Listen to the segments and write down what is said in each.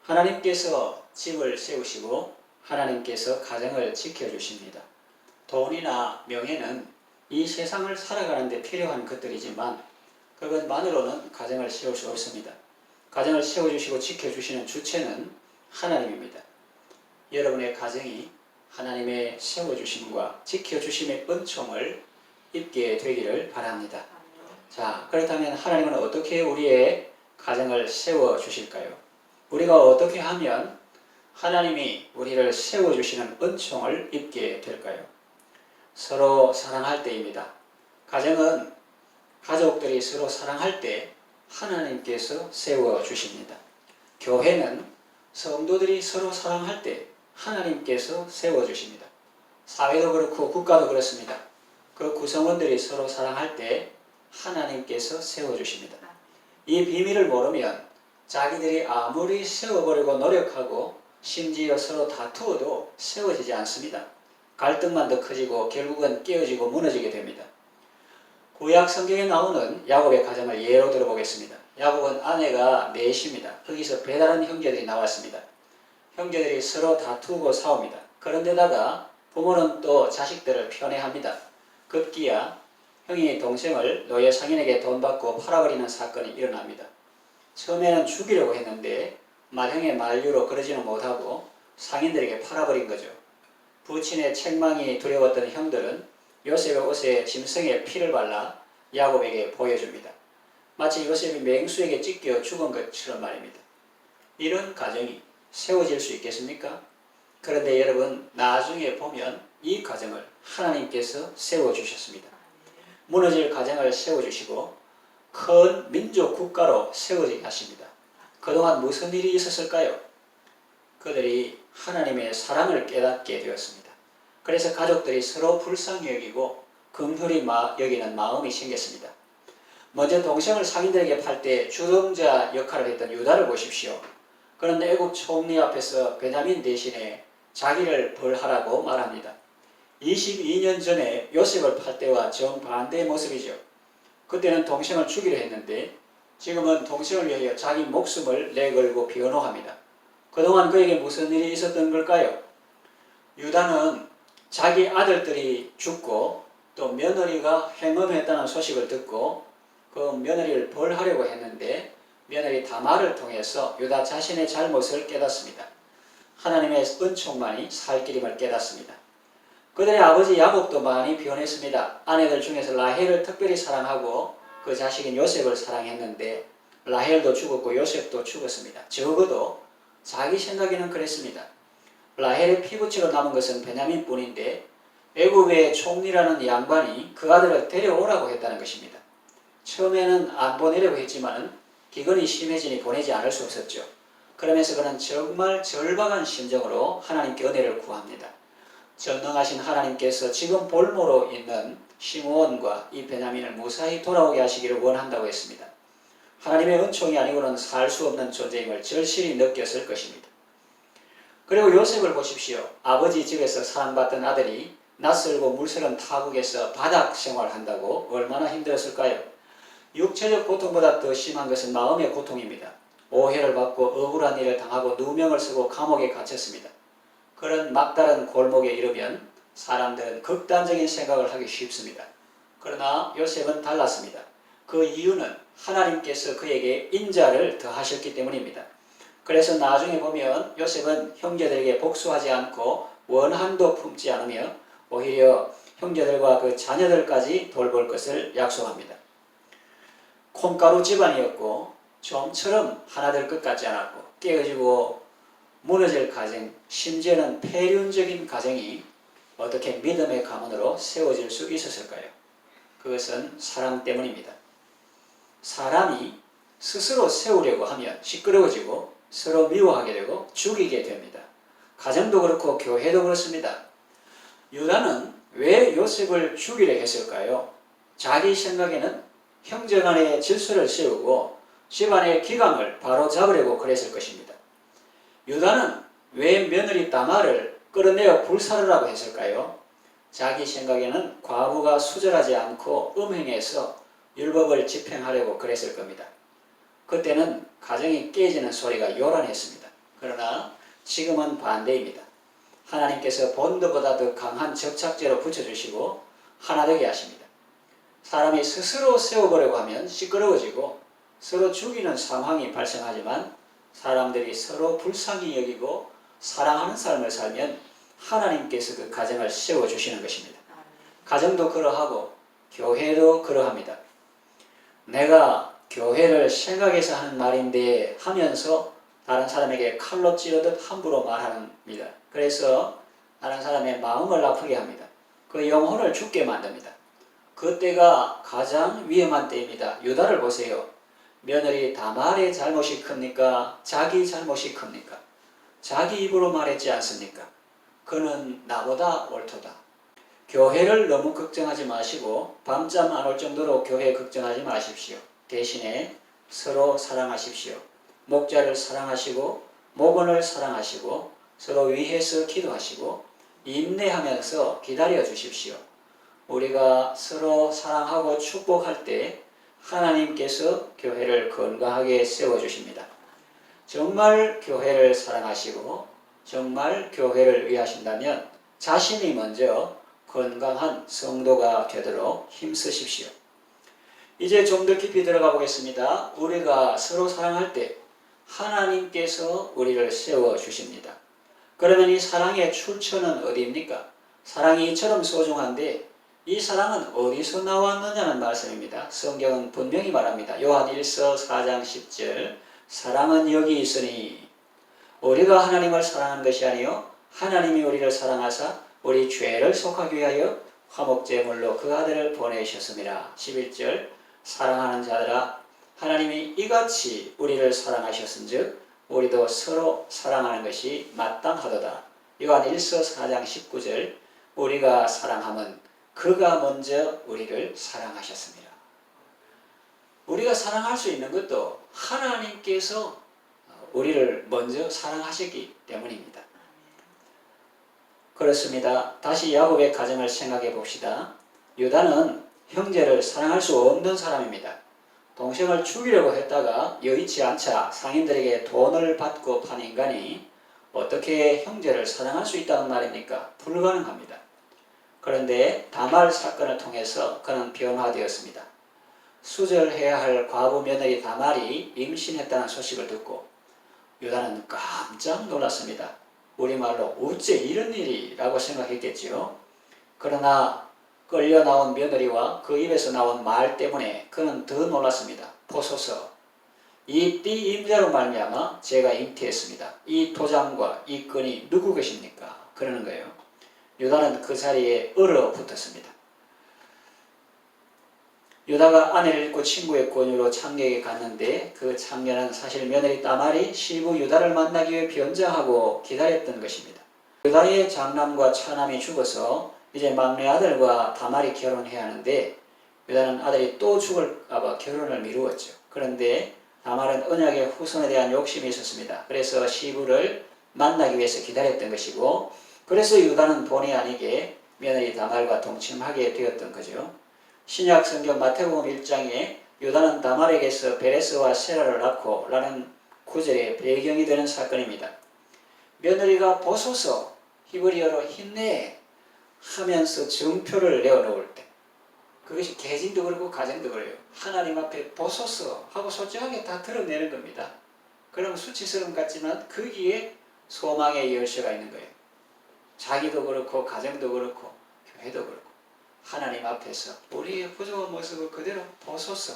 하나님께서 집을 세우시고 하나님께서 가정을 지켜주십니다. 돈이나 명예는 이 세상을 살아가는 데 필요한 것들이지만 그것만으로는 가정을 세울 수 없습니다. 가정을 세워주시고 지켜주시는 주체는 하나님입니다. 여러분의 가정이 하나님의 세워주심과 지켜주심의 은총을 입게 되기를 바랍니다. 자, 그렇다면 하나님은 어떻게 우리의 가정을 세워주실까요? 우리가 어떻게 하면 하나님이 우리를 세워주시는 은총을 입게 될까요? 서로 사랑할 때입니다. 가정은 가족들이 서로 사랑할 때 하나님께서 세워주십니다. 교회는 성도들이 서로 사랑할 때 하나님께서 세워주십니다. 사회도 그렇고 국가도 그렇습니다. 그 구성원들이 서로 사랑할 때 하나님께서 세워주십니다. 이 비밀을 모르면 자기들이 아무리 세워보려고 노력하고 심지어 서로 다투어도 세워지지 않습니다. 갈등만 더 커지고 결국은 깨어지고 무너지게 됩니다. 구약 성경에 나오는 야곱의 가정을 예로 들어보겠습니다. 야곱은 아내가 넷입니다. 거기서 배다른 형제들이 나왔습니다. 형제들이 서로 다투고 싸웁니다. 그런데다가 부모는 또 자식들을 편애합니다. 급기야 형이 동생을 노예 상인에게 돈 받고 팔아버리는 사건이 일어납니다. 처음에는 죽이려고 했는데 맏형의 만류로 그러지는 못하고 상인들에게 팔아버린 거죠. 부친의 책망이 두려웠던 형들은 요셉의 옷에 짐승의 피를 발라 야곱에게 보여줍니다. 마치 요셉이 맹수에게 찢겨 죽은 것처럼 말입니다. 이런 가정이 세워질 수 있겠습니까? 그런데 여러분, 나중에 보면 이 가정을 하나님께서 세워주셨습니다. 무너질 가정을 세워주시고 큰 민족 국가로 세워지게 하십니다. 그동안 무슨 일이 있었을까요? 그들이 하나님의 사랑을 깨닫게 되었습니다. 그래서 가족들이 서로 불쌍히 여기고 긍휼히 여기는 마음이 생겼습니다. 먼저 동생을 상인들에게 팔 때 주동자 역할을 했던 유다를 보십시오. 그런데 애굽 총리 앞에서 베냐민 대신에 자기를 벌하라고 말합니다. 22년 전에 요셉을 팔 때와 정반대의 모습이죠. 그때는 동생을 죽이려 했는데 지금은 동생을 위하여 자기 목숨을 내걸고 변호합니다. 그동안 그에게 무슨 일이 있었던 걸까요? 유다는 자기 아들들이 죽고 또 며느리가 행음했다는 소식을 듣고 그 며느리를 벌하려고 했는데 며느리 다말을 통해서 유다 자신의 잘못을 깨닫습니다. 하나님의 은총만이 살 길임을 깨닫습니다. 그들의 아버지 야곱도 많이 변했습니다. 아내들 중에서 라헬을 특별히 사랑하고 그 자식인 요셉을 사랑했는데 라헬도 죽었고 요셉도 죽었습니다. 적어도 자기 생각에는 그랬습니다. 라헬의 피부치로 남은 것은 베냐민 뿐인데 애굽의 총리라는 양반이 그 아들을 데려오라고 했다는 것입니다. 처음에는 안 보내려고 했지만 기근이 심해지니 보내지 않을 수 없었죠. 그러면서 그는 정말 절박한 심정으로 하나님께 은혜를 구합니다. 전능하신 하나님께서 지금 볼모로 있는 시므온과 이 베냐민을 무사히 돌아오게 하시기를 원한다고 했습니다. 하나님의 은총이 아니고는 살 수 없는 존재임을 절실히 느꼈을 것입니다. 그리고 요셉을 보십시오. 아버지 집에서 사랑받던 아들이 낯설고 물새는 타국에서 바닥 생활한다고 얼마나 힘들었을까요? 육체적 고통보다 더 심한 것은 마음의 고통입니다. 오해를 받고 억울한 일을 당하고 누명을 쓰고 감옥에 갇혔습니다. 그런 막다른 골목에 이르면 사람들은 극단적인 생각을 하기 쉽습니다. 그러나 요셉은 달랐습니다. 그 이유는 하나님께서 그에게 인자를 더하셨기 때문입니다. 그래서 나중에 보면 요셉은 형제들에게 복수하지 않고 원한도 품지 않으며 오히려 형제들과 그 자녀들까지 돌볼 것을 약속합니다. 콩가루 집안이었고 좀처럼 하나 될 것 같지 않았고 깨어지고 무너질 가정, 심지어는 폐륜적인 가정이 어떻게 믿음의 가문으로 세워질 수 있었을까요? 그것은 사랑 때문입니다. 사람이 스스로 세우려고 하면 시끄러워지고 서로 미워하게 되고 죽이게 됩니다. 가정도 그렇고 교회도 그렇습니다. 유다는 왜 요셉을 죽이려 했을까요? 자기 생각에는 형제 간의 질서를 세우고 집안의 기강을 바로잡으려고 그랬을 것입니다. 유다는 왜 며느리 다말을 끌어내어 불사르라고 했을까요? 자기 생각에는 과부가 수절하지 않고 음행해서 율법을 집행하려고 그랬을 겁니다. 그때는 가정이 깨지는 소리가 요란했습니다. 그러나 지금은 반대입니다. 하나님께서 본드보다 더 강한 접착제로 붙여주시고 하나 되게 하십니다. 사람이 스스로 세워보려고 하면 시끄러워지고 서로 죽이는 상황이 발생하지만 사람들이 서로 불쌍히 여기고 사랑하는 삶을 살면 하나님께서 그 가정을 세워주시는 것입니다. 가정도 그러하고 교회도 그러합니다. 내가 교회를 생각해서 하는 말인데 하면서 다른 사람에게 칼로 찌르듯 함부로 말합니다. 그래서 다른 사람의 마음을 아프게 합니다. 그 영혼을 죽게 만듭니다. 그때가 가장 위험한 때입니다. 유다를 보세요. 며느리 다말의 잘못이 큽니까? 자기 잘못이 큽니까? 자기 입으로 말했지 않습니까? 그는 나보다 옳도다. 교회를 너무 걱정하지 마시고 밤잠 안 올 정도로 교회 걱정하지 마십시오. 대신에 서로 사랑하십시오. 목자를 사랑하시고 목원을 사랑하시고 서로 위해서 기도하시고 인내하면서 기다려 주십시오. 우리가 서로 사랑하고 축복할 때 하나님께서 교회를 건강하게 세워주십니다. 정말 교회를 사랑하시고 정말 교회를 위하신다면 자신이 먼저 건강한 성도가 되도록 힘쓰십시오. 이제 좀 더 깊이 들어가 보겠습니다. 우리가 서로 사랑할 때 하나님께서 우리를 세워주십니다. 그러면 이 사랑의 출처는 어디입니까? 사랑이 이처럼 소중한데 이 사랑은 어디서 나왔느냐는 말씀입니다. 성경은 분명히 말합니다. 요한 1서 4장 10절 사랑은 여기 있으니 우리가 하나님을 사랑한 것이 아니요 하나님이 우리를 사랑하사 우리 죄를 속하기 위하여 화목제물로 그 아들을 보내셨습니다. 11절 사랑하는 자들아 하나님이 이같이 우리를 사랑하셨은즉 우리도 서로 사랑하는 것이 마땅하도다. 요한 1서 4장 19절 우리가 사랑함은 그가 먼저 우리를 사랑하셨습니다. 우리가 사랑할 수 있는 것도 하나님께서 우리를 먼저 사랑하셨기 때문입니다. 그렇습니다. 다시 야곱의 가정을 생각해 봅시다. 유다는 형제를 사랑할 수 없는 사람입니다. 동생을 죽이려고 했다가 여의치 않자 상인들에게 돈을 받고 판 인간이 어떻게 형제를 사랑할 수 있다는 말입니까? 불가능합니다. 그런데 다말 사건을 통해서 그는 변화되었습니다. 수절해야 할 과부 며느리 다말이 임신했다는 소식을 듣고 유다는 깜짝 놀랐습니다. 우리말로 어째 이런 일이? 라고 생각했겠지요. 그러나 끌려 나온 며느리와 그 입에서 나온 말 때문에 그는 더 놀랐습니다. 보소서 이 띠 임자로 말미암아 제가 잉태했습니다. 이 도장과 이 끈이 누구 것입니까? 그러는 거예요. 유다는 그 자리에 얼어붙었습니다. 유다가 아내를 잃고 친구의 권유로 창녀에게 갔는데 그 창녀는 사실 며느리 다말이 시부 유다를 만나기 위해 변장하고 기다렸던 것입니다. 유다의 장남과 차남이 죽어서 이제 막내 아들과 다말이 결혼해야 하는데 유다는 아들이 또 죽을까 봐 결혼을 미루었죠. 그런데 다말은 언약의 후손에 대한 욕심이 있었습니다. 그래서 시부를 만나기 위해서 기다렸던 것이고 그래서 유다는 본의 아니게 며느리 다말과 동침하게 되었던 거죠. 신약 성경 마태복음 1장에 유다는 다말에게서 베레스와 세라를 낳고 라는 구절의 배경이 되는 사건입니다. 며느리가 보소서 히브리어로 힘내 하면서 증표를 내어놓을 때 그것이 개진도 그렇고 가정도 그래요. 하나님 앞에 보소서 하고 솔직하게 다 드러내는 겁니다. 그럼 수치스러움 같지만 거기에 소망의 열쇠가 있는 거예요. 자기도 그렇고 가정도 그렇고 교회도 그렇고 하나님 앞에서 우리의 부족한 모습을 그대로 보소서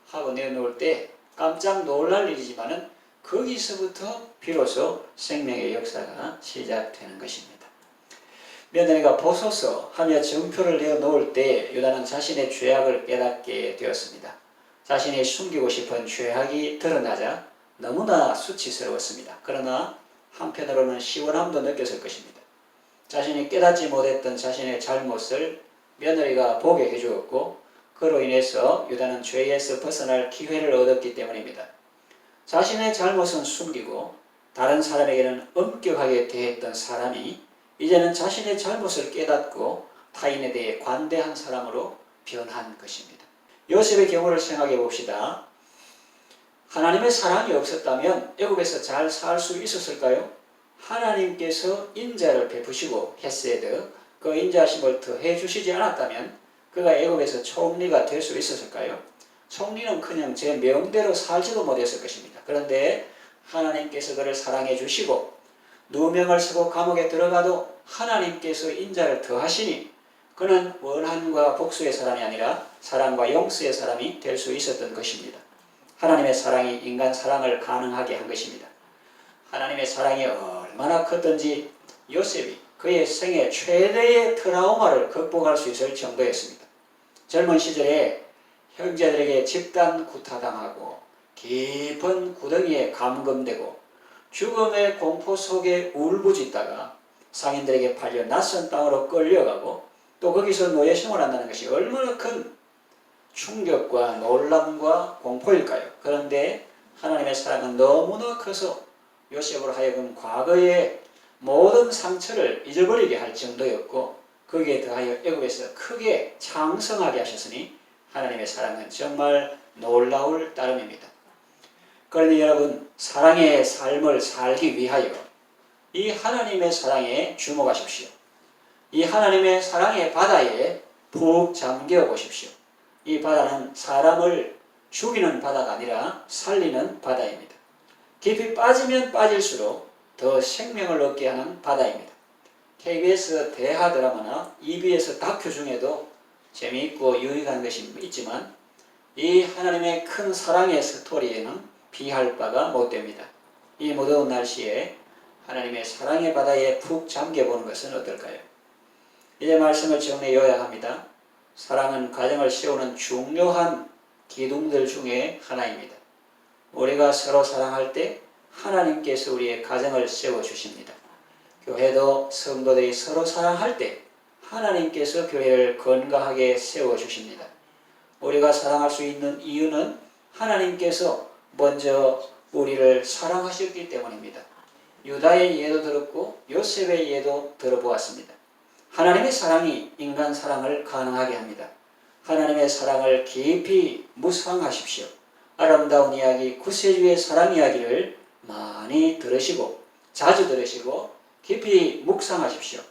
하고 내놓을 때 깜짝 놀랄 일이지만은 거기서부터 비로소 생명의 역사가 시작되는 것입니다. 며느리가 보소서 하며 증표를 내어놓을 때 유다는 자신의 죄악을 깨닫게 되었습니다. 자신이 숨기고 싶은 죄악이 드러나자 너무나 수치스러웠습니다. 그러나 한편으로는 시원함도 느꼈을 것입니다. 자신이 깨닫지 못했던 자신의 잘못을 며느리가 보게 해주었고 그로 인해서 유다는 죄에서 벗어날 기회를 얻었기 때문입니다. 자신의 잘못은 숨기고 다른 사람에게는 엄격하게 대했던 사람이 이제는 자신의 잘못을 깨닫고 타인에 대해 관대한 사람으로 변한 것입니다. 요셉의 경우를 생각해 봅시다. 하나님의 사랑이 없었다면 애굽에서 잘 살 수 있었을까요? 하나님께서 인자를 베푸시고 헤세드, 그 인자심을 더해 주시지 않았다면 그가 애굽에서 총리가 될 수 있었을까요? 총리는 그냥 제 명대로 살지도 못했을 것입니다. 그런데 하나님께서 그를 사랑해 주시고 누명을 쓰고 감옥에 들어가도 하나님께서 인자를 더하시니 그는 원한과 복수의 사람이 아니라 사랑과 용서의 사람이 될 수 있었던 것입니다. 하나님의 사랑이 인간 사랑을 가능하게 한 것입니다. 하나님의 사랑이 얼마나 컸던지 요셉이 그의 생애 최대의 트라우마를 극복할 수 있을 정도였습니다. 젊은 시절에 형제들에게 집단 구타당하고 깊은 구덩이에 감금되고 죽음의 공포 속에 울부짖다가 상인들에게 팔려 낯선 땅으로 끌려가고 또 거기서 노예 생활한다는 것이 얼마나 큰 충격과 놀람과 공포일까요? 그런데 하나님의 사랑은 너무나 커서 요셉으로 하여금 과거의 모든 상처를 잊어버리게 할 정도였고 거기에 더하여 애굽에서 크게 창성하게 하셨으니 하나님의 사랑은 정말 놀라울 따름입니다. 그러니 여러분, 사랑의 삶을 살기 위하여 이 하나님의 사랑에 주목하십시오. 이 하나님의 사랑의 바다에 푹 잠겨 보십시오. 이 바다는 사람을 죽이는 바다가 아니라 살리는 바다입니다. 깊이 빠지면 빠질수록 더 생명을 얻게 하는 바다입니다. KBS 대하 드라마나 EBS 다큐 중에도 재미있고 유익한 것이 있지만 이 하나님의 큰 사랑의 스토리에는 비할 바가 못됩니다. 이 무더운 날씨에 하나님의 사랑의 바다에 푹 잠겨보는 것은 어떨까요? 이제 말씀을 정리해 요약합니다. 사랑은 가정을 세우는 중요한 기둥들 중에 하나입니다. 우리가 서로 사랑할 때 하나님께서 우리의 가정을 세워주십니다. 교회도 성도들이 서로 사랑할 때 하나님께서 교회를 건강하게 세워주십니다. 우리가 사랑할 수 있는 이유는 하나님께서 먼저 우리를 사랑하셨기 때문입니다. 유다의 예도 들었고 요셉의 예도 들어보았습니다. 하나님의 사랑이 인간 사랑을 가능하게 합니다. 하나님의 사랑을 깊이 묵상하십시오. 아름다운 이야기, 구세주의 사랑 이야기를 많이 들으시고 자주 들으시고 깊이 묵상하십시오.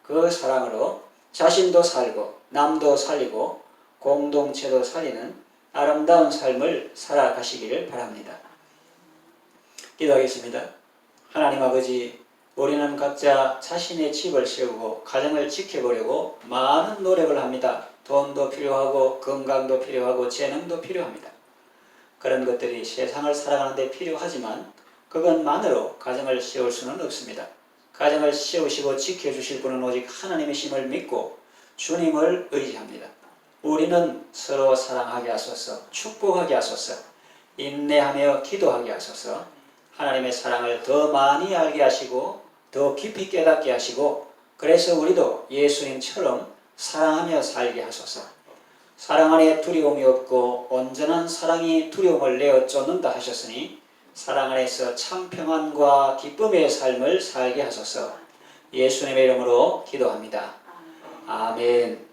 그 사랑으로 자신도 살고 남도 살리고 공동체도 살리는 아름다운 삶을 살아가시기를 바랍니다. 기도하겠습니다. 하나님 아버지, 우리는 각자 자신의 집을 세우고 가정을 지켜보려고 많은 노력을 합니다. 돈도 필요하고 건강도 필요하고 재능도 필요합니다. 그런 것들이 세상을 살아가는 데 필요하지만 그것만으로 가정을 세울 수는 없습니다. 가정을 세우시고 지켜주실 분은 오직 하나님이심을 믿고 주님을 의지합니다. 우리는 서로 사랑하게 하소서, 축복하게 하소서, 인내하며 기도하게 하소서, 하나님의 사랑을 더 많이 알게 하시고 더 깊이 깨닫게 하시고 그래서 우리도 예수님처럼 사랑하며 살게 하소서. 사랑 안에 두려움이 없고 온전한 사랑이 두려움을 내어 쫓는다 하셨으니 사랑 안에서 참 평안과 기쁨의 삶을 살게 하소서. 예수님의 이름으로 기도합니다. 아멘.